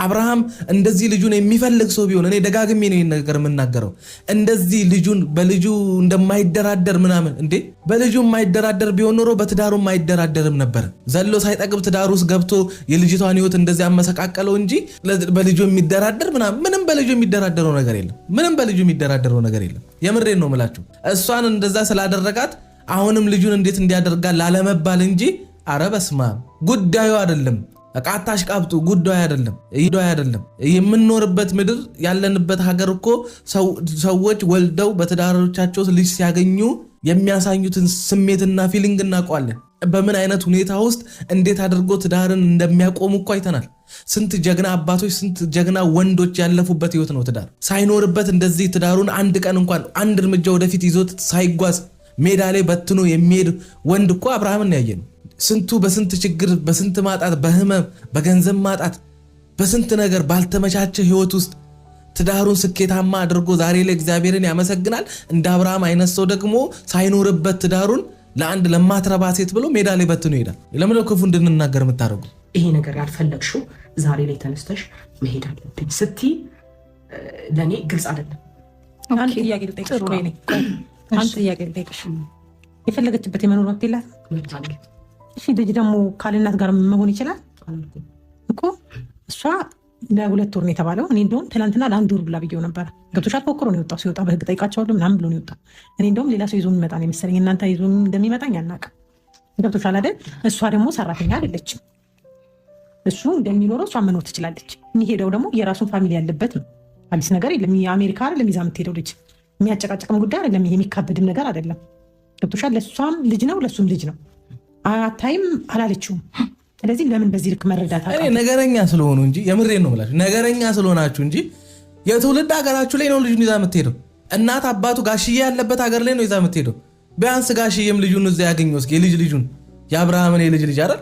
አብርሃም እንደዚህ ልጁን የሚፈልግ ሰው ቢሆን እኔ ደጋግሜ ነው ነገር የምናገረው እንደዚህ ልጁን በልጁ እንደማይደራደር ምናምን እንዴ በልጁ የማይደራደር ቢሆን ኖሮ በትዳሩ የማይደራደርም ነበር ዘሎ ሳይጠግብ ትዳሩ ውስጥ ገብቶ የልጅቷን ህይወት እንደዚህ አመሰቃቀለው እንጂ በልጁ የሚደራደር ምንም በልጁ የሚደራደረው ነገር የለም የምሬን ነው የምላችሁ እሷን እንደዛ ስላደረጋት አሁንም ልጁን እንዴት እንዲያደርጋል ላለመባል እንጂ አረበስማ ጉዳዩ አይደለም አቃታሽ ቃብጡ ጉዳዩ አይደለም የምንኖርበት ምድር ያለንበት ሀገር እኮ ሰዎች ወልደው በትዳሮቻቸው ልጅ ሲያገኙ የሚያሳዩትን ስሜትና ፊሊንግ እናውቃለን በምን አይነት ሁኔታ ውስጥ እንዴት አድርጎ ትዳርን እንደሚያቆሙ እኮ አይተናል ስንት ጀግና አባቶች ስንት ጀግና ወንዶች ያለፉበት ህይወት ነው ትዳር ሳይኖርበት እንደዚህ ትዳሩን አንድ ቀን እንኳን አንድ እርምጃ ወደፊት ይዞት ሳይጓዝ ሜዳ ላይ በትኖ የሚሄድ ወንድ እኮ አብርሃምን ያየነው ስንቱ በስንት ችግር በስንት ማጣት በህመም በገንዘብ ማጣት በስንት ነገር ባልተመቻቸ ህይወት ውስጥ ትዳሩን ስኬታማ አድርጎ ዛሬ ላይ እግዚአብሔርን ያመሰግናል እንደ አብርሃም አይነት ሰው ደግሞ ሳይኖርበት ትዳሩን ለአንድ ለማትረባ ሴት ብሎ ሜዳ ላይ በትኖ ይሄዳል ለምን ነው ክፉ እንድንናገር የምታደርጉ ይሄ ነገር ያልፈለግሽው ዛሬ ላይ ተነስተሽ መሄድ አለብኝ ስትይ ለኔ ግልጽ አይደለም አንተ ጥያቄ ልጠይቅሽ የፈለገችበት የመኖር መብት የላት እሺ ልጅ ደግሞ ካልናት ጋር መሆን ይችላል እኮ እሷ ለሁለት ወር ነው የተባለው እኔ እንደውም ትናንትና ለአንድ ወር ብላ ብዬው ነበር ገብቶሻል ፎክሮ ነው የወጣው ሲወጣ በህግ ጠይቃቸዋለሁ ምናምን ብሎ ነው የወጣው እኔ እንደውም ሌላ ሰው ይዞ የሚመጣ ነው የመሰለኝ እናንተ ይዞ እንደሚመጣኝ አናውቅም ገብቶሻል አይደል እሷ ደግሞ ሰራተኛ አይደለችም እሱ እንደሚኖረው እሷ መኖር ትችላለች የሚሄደው ደግሞ የራሱን ፋሚሊ ያለበት ነው አዲስ ነገር የለም የአሜሪካ አይደለም ይዛ የምትሄደው ልጅ የሚያጨቃጨቅም ጉዳይ አይደለም ይሄ የሚካበድም ነገር አይደለም ገብቶሻል ለእሷም ልጅ ነው ለእሱም ልጅ ነው አታይም አላለችውም ስለዚህ ለምን በዚህ ልክ መረዳት እኔ ነገረኛ ስለሆኑ እንጂ የምሬን ነው የምላችሁ ነገረኛ ስለሆናችሁ እንጂ የትውልድ ሀገራችሁ ላይ ነው ልጁን ይዛ የምትሄደው እናት አባቱ ጋሽዬ ያለበት ሀገር ላይ ነው ይዛ የምትሄደው ቢያንስ ጋሽዬም ልጁን እዛ ያገኘው እስኪ ልጁን የአብርሃምን የልጅ ልጅ አይደል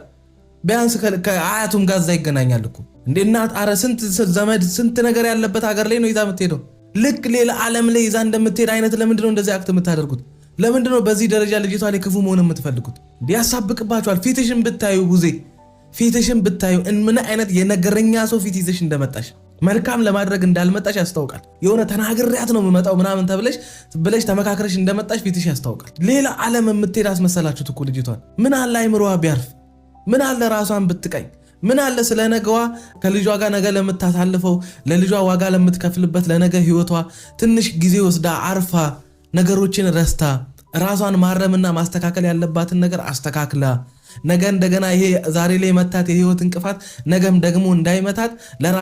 ቢያንስ ከአያቱም ጋር እዛ ይገናኛል እኮ እንዴ እናት አረ ስንት ዘመድ ስንት ነገር ያለበት ሀገር ላይ ነው ይዛ የምትሄደው ልክ ሌላ ዓለም ላይ ይዛ እንደምትሄድ አይነት ለምንድን ነው እንደዚህ አክት የምታደርጉት ለምንድን ነው በዚህ ደረጃ ልጅቷ ላይ ክፉ መሆን የምትፈልጉት ያሳብቅባችኋል ፊትሽን ብታዩ ቡዜ ፊትሽን ብታዩ ምን አይነት የነገረኛ ሰው ፊት ይዘሽ እንደመጣሽ መልካም ለማድረግ እንዳልመጣሽ ያስታውቃል የሆነ ተናግሪያት ነው የምመጣው ምናምን ብለሽ ተመካክረሽ እንደመጣሽ ፊትሽ ያስታውቃል ሌላ ዓለም የምትሄድ አስመሰላችሁት እኮ ልጅቷን ምን አለ አይምሮዋ ቢያርፍ ምን አለ ራሷን ብትቀኝ ምን አለ ስለ ነገዋ ከልጇ ጋር ነገ ለምታሳልፈው ለልጇ ዋጋ ለምትከፍልበት ለነገ ህይወቷ ትንሽ ጊዜ ወስዳ አርፋ ነገሮችን ረስታ ራሷን ማረምና ማስተካከል ያለባትን ነገር አስተካክላ ነገ እንደገና ይሄ ዛሬ ላይ መታት የህይወት እንቅፋት ነገም ደግሞ እንዳይመታት